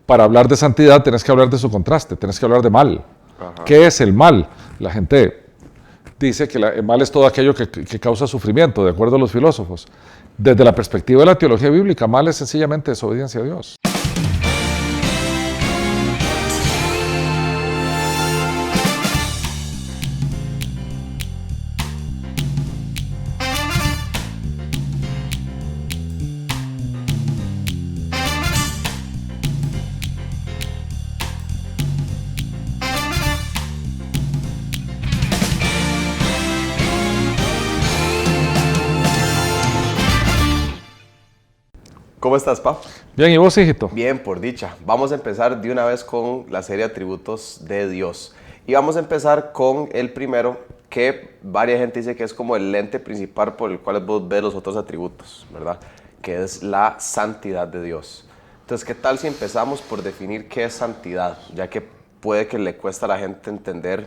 para hablar de santidad tenés que hablar de su contraste, tenés que hablar de mal. Ajá. ¿Qué es el mal? La gente dice que el mal es todo aquello que causa sufrimiento, de acuerdo a los filósofos. Desde la perspectiva de la teología bíblica, mal es sencillamente desobediencia a Dios. ¿Cómo estás, Pa? Bien, ¿y vos, hijito? Bien, por dicha. Vamos a empezar de una vez con la serie de atributos de Dios. Y vamos a empezar con el primero, que varias gente dice que es como el lente principal por el cual vos ves los otros atributos, ¿verdad? Que es la santidad de Dios. Entonces, ¿qué tal si empezamos por definir qué es santidad? Ya que puede que le cuesta a la gente entender,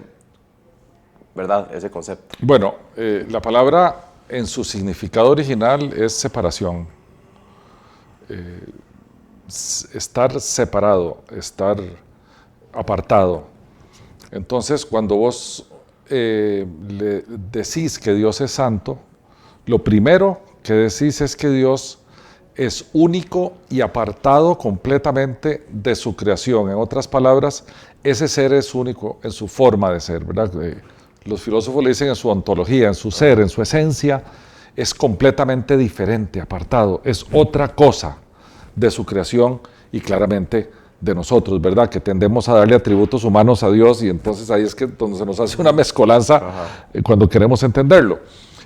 ¿verdad?, ese concepto. Bueno, la palabra en su significado original es separación. Estar separado, estar apartado. Entonces, cuando vos le decís que Dios es santo, lo primero que decís es que Dios es único y apartado completamente de su creación. En otras palabras, ese ser es único en su forma de ser, ¿verdad? Los filósofos le dicen en su ontología, en su ser, en su esencia, es completamente diferente, apartado, es otra cosa de su creación y claramente de nosotros, ¿verdad? Que tendemos a darle atributos humanos a Dios y entonces ahí es que donde se nos hace una mezcolanza cuando queremos entenderlo.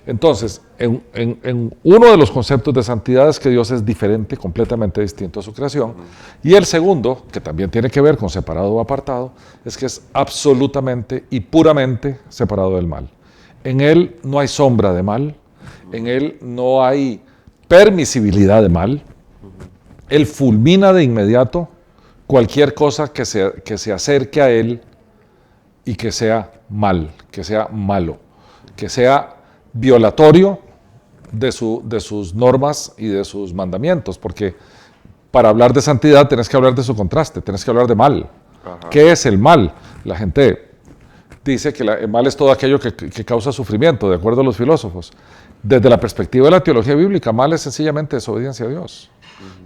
Entonces, en uno de los conceptos de santidad es que Dios es diferente, completamente distinto a su creación. Y el segundo, que también tiene que ver con separado o apartado, es que es absolutamente y puramente separado del mal. En Él no hay sombra de mal, en Él no hay permisibilidad de mal. Él fulmina de inmediato cualquier cosa que se acerque a Él y que sea mal, que sea malo, que sea violatorio de sus normas y de sus mandamientos, porque para hablar de santidad tenés que hablar de su contraste, tenés que hablar de mal. Ajá. ¿Qué es el mal? La gente dice que el mal es todo aquello que causa sufrimiento, de acuerdo a los filósofos. Desde la perspectiva de la teología bíblica, mal es sencillamente desobediencia a Dios.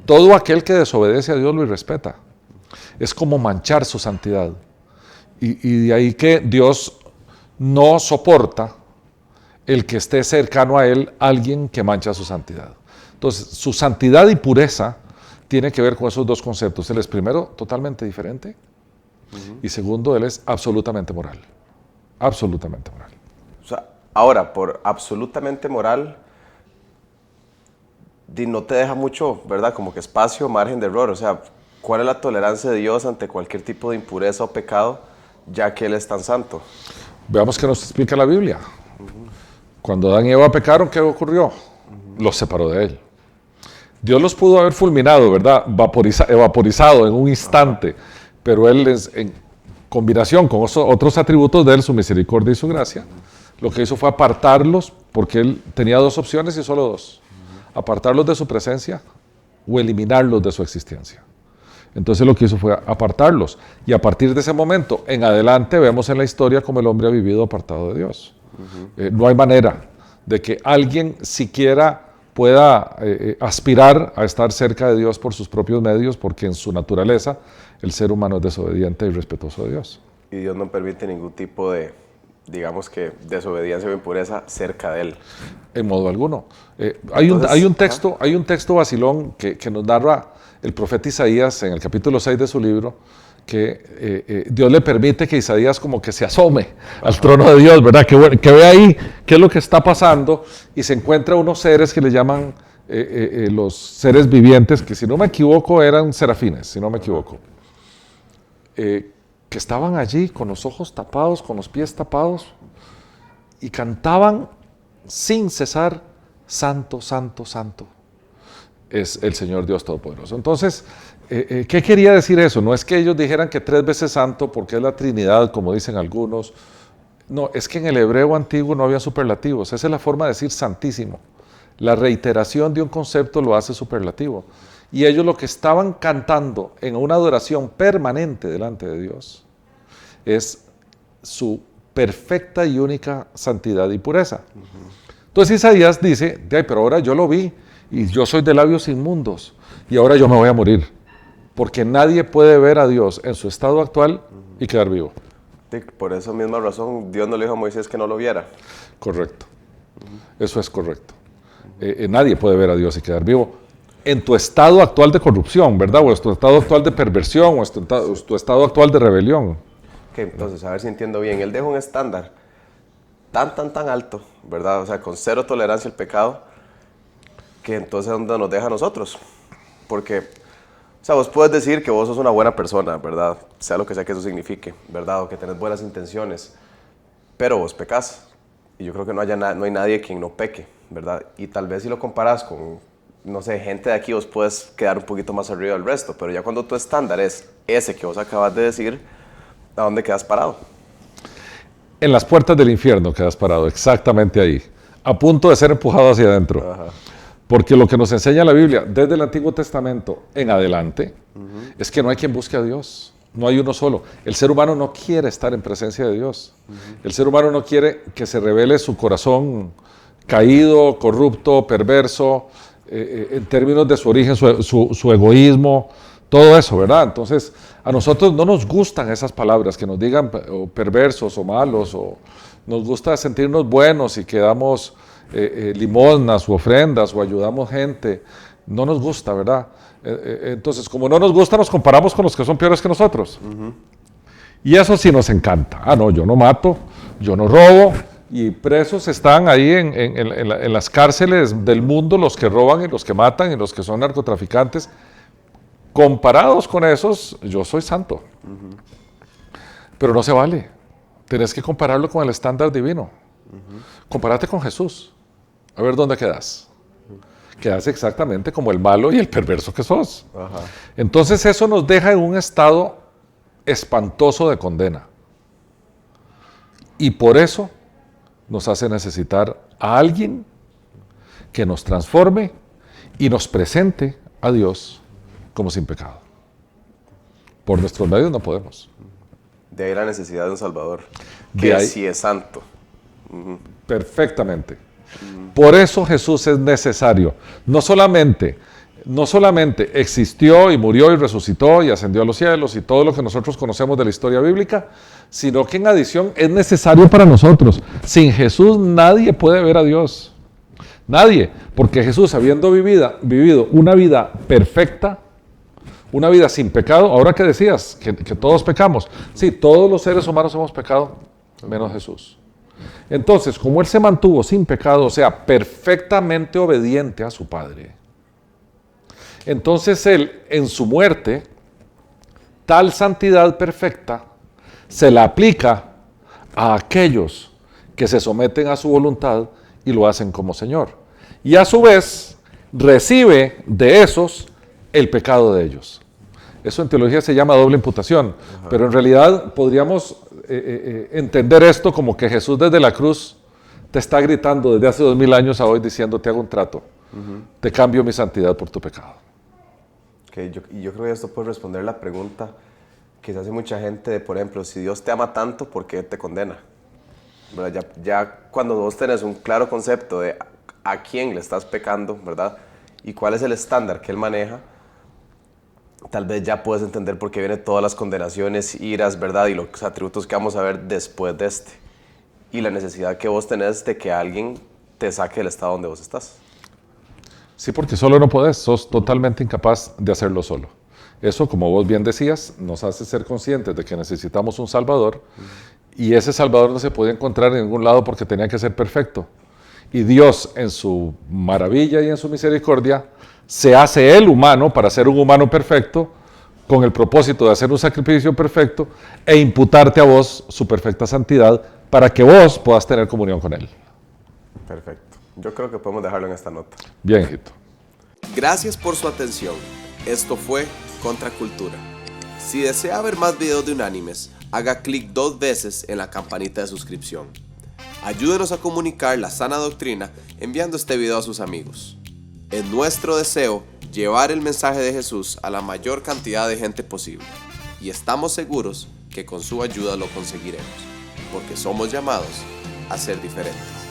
Todo aquel que desobedece a Dios lo irrespeta. Es como manchar su santidad. Y de ahí que Dios no soporta el que esté cercano a Él alguien que mancha su santidad. Entonces, su santidad y pureza tiene que ver con esos dos conceptos. Él es, primero, totalmente diferente, y segundo, Él es absolutamente moral. Absolutamente moral. O sea, ahora, por absolutamente moral, no te deja mucho, ¿verdad? Como que espacio, margen de error. O sea, ¿cuál es la tolerancia de Dios ante cualquier tipo de impureza o pecado, ya que Él es tan santo? Veamos qué nos explica la Biblia. Cuando Adán y Eva pecaron, ¿qué ocurrió? Los separó de Él. Dios los pudo haber fulminado, ¿verdad? Evaporizado en un instante, pero Él, en combinación con otros atributos de Él, su misericordia y su gracia, lo que hizo fue apartarlos, porque Él tenía dos opciones y solo dos: apartarlos de su presencia o eliminarlos de su existencia. Entonces lo que hizo fue apartarlos, y a partir de ese momento en adelante vemos en la historia cómo el hombre ha vivido apartado de Dios. No hay manera de que alguien siquiera pueda aspirar a estar cerca de Dios por sus propios medios, porque en su naturaleza el ser humano es desobediente y respetuoso de Dios. Y Dios no permite ningún tipo de, digamos que, desobediencia o impureza cerca de Él. En modo alguno. Entonces, Hay un texto vacilón que nos narra el profeta Isaías en el capítulo 6 de su libro, que Dios le permite que Isaías como que se asome al trono de Dios, ¿verdad? Que ve ahí qué es lo que está pasando, y se encuentra unos seres que le llaman los seres vivientes, que si no me equivoco eran serafines, si no me equivoco, que estaban allí con los ojos tapados, con los pies tapados, y cantaban sin cesar: Santo, Santo, Santo es el Señor Dios Todopoderoso. Entonces, ¿qué quería decir eso? No es que ellos dijeran que 3 veces santo porque es la Trinidad, como dicen algunos. No, es que en el hebreo antiguo no había superlativos. Esa es la forma de decir santísimo. La reiteración de un concepto lo hace superlativo. Y ellos lo que estaban cantando en una adoración permanente delante de Dios es su perfecta y única santidad y pureza. Entonces Isaías dice, pero ahora yo lo vi y yo soy de labios inmundos y ahora yo me voy a morir, porque nadie puede ver a Dios en su estado actual y quedar vivo. Sí, por esa misma razón Dios no le dijo a Moisés que no lo viera. Correcto, eso es correcto. Nadie puede ver a Dios y quedar vivo en tu estado actual de corrupción, ¿verdad? O en tu estado actual de perversión, o en tu estado actual de rebelión. Ok, entonces, a ver si entiendo bien. Él deja un estándar tan alto, ¿verdad? O sea, con cero tolerancia al pecado, que entonces ¿dónde nos deja a nosotros? Porque, o sea, vos puedes decir que vos sos una buena persona, ¿verdad? Sea lo que sea que eso signifique, ¿verdad? O que tenés buenas intenciones, pero vos pecás. Y yo creo que no hay nadie quien no peque, ¿verdad? Y tal vez si lo comparas con, no sé, gente de aquí, vos puedes quedar un poquito más arriba del resto, pero ya cuando tu estándar es ese que vos acabas de decir, ¿a dónde quedas parado? En las puertas del infierno quedas parado, exactamente ahí, a punto de ser empujado hacia adentro. Ajá. Porque lo que nos enseña la Biblia desde el Antiguo Testamento en adelante es que no hay quien busque a Dios, no hay uno solo. El ser humano no quiere estar en presencia de Dios. El ser humano no quiere que se revele su corazón caído, corrupto, perverso, en términos de su origen, su egoísmo, todo eso, ¿verdad? Entonces, a nosotros no nos gustan esas palabras que nos digan perversos o malos, o nos gusta sentirnos buenos y que damos limosnas u ofrendas o ayudamos gente. No nos gusta, ¿verdad? Entonces, como no nos gusta, nos comparamos con los que son peores que nosotros. Y eso sí nos encanta. Ah, no, yo no mato, yo no robo. Y presos están ahí en las cárceles del mundo los que roban y los que matan y los que son narcotraficantes. Comparados con esos, yo soy santo. Pero no se vale. Tenés que compararlo con el estándar divino. Compárate con Jesús. A ver dónde quedas. Quedas exactamente como el malo y el perverso que sos. Ajá. Entonces eso nos deja en un estado espantoso de condena. Y por eso nos hace necesitar a alguien que nos transforme y nos presente a Dios como sin pecado. Por nuestros medios no podemos. De ahí la necesidad de un Salvador, De que ahí- sí es santo. Perfectamente. Por eso Jesús es necesario. No solamente existió y murió y resucitó y ascendió a los cielos y todo lo que nosotros conocemos de la historia bíblica, sino que en adición es necesario para nosotros. Sin Jesús nadie puede ver a Dios. Nadie. Porque Jesús, habiendo vivido una vida perfecta, una vida sin pecado, ahora que decías que todos pecamos. Sí, todos los seres humanos hemos pecado, menos Jesús. Entonces, como Él se mantuvo sin pecado, o sea, perfectamente obediente a su Padre, entonces Él, en su muerte, tal santidad perfecta, se la aplica a aquellos que se someten a su voluntad y lo hacen como Señor. Y a su vez, recibe de esos el pecado de ellos. Eso en teología se llama doble imputación, pero en realidad podríamos entender esto como que Jesús desde la cruz te está gritando desde hace 2000 años a hoy diciendo, te hago un trato, te cambio mi santidad por tu pecado. Okay, yo creo que esto puede responder la pregunta que se hace mucha gente de, por ejemplo, si Dios te ama tanto, ¿por qué te condena? ¿Verdad? Ya cuando vos tenés un claro concepto de a quién le estás pecando, ¿verdad? Y cuál es el estándar que Él maneja, tal vez ya puedes entender por qué vienen todas las condenaciones, iras, ¿verdad? Y los atributos que vamos a ver después de este. Y la necesidad que vos tenés de que alguien te saque del estado donde vos estás. Sí, porque solo no podés, sos totalmente incapaz de hacerlo solo. Eso, como vos bien decías, nos hace ser conscientes de que necesitamos un Salvador, y ese Salvador no se podía encontrar en ningún lado porque tenía que ser perfecto. Y Dios, en su maravilla y en su misericordia, se hace Él humano para ser un humano perfecto, con el propósito de hacer un sacrificio perfecto e imputarte a vos su perfecta santidad para que vos puedas tener comunión con Él. Perfecto. Yo creo que podemos dejarlo en esta nota. Bien, hijito. Gracias por su atención. Esto fue Contracultura. Si desea ver más videos de Unánimes, haga clic 2 veces en la campanita de suscripción. Ayúdenos a comunicar la sana doctrina enviando este video a sus amigos. Es nuestro deseo llevar el mensaje de Jesús a la mayor cantidad de gente posible. Y estamos seguros que con su ayuda lo conseguiremos, porque somos llamados a ser diferentes.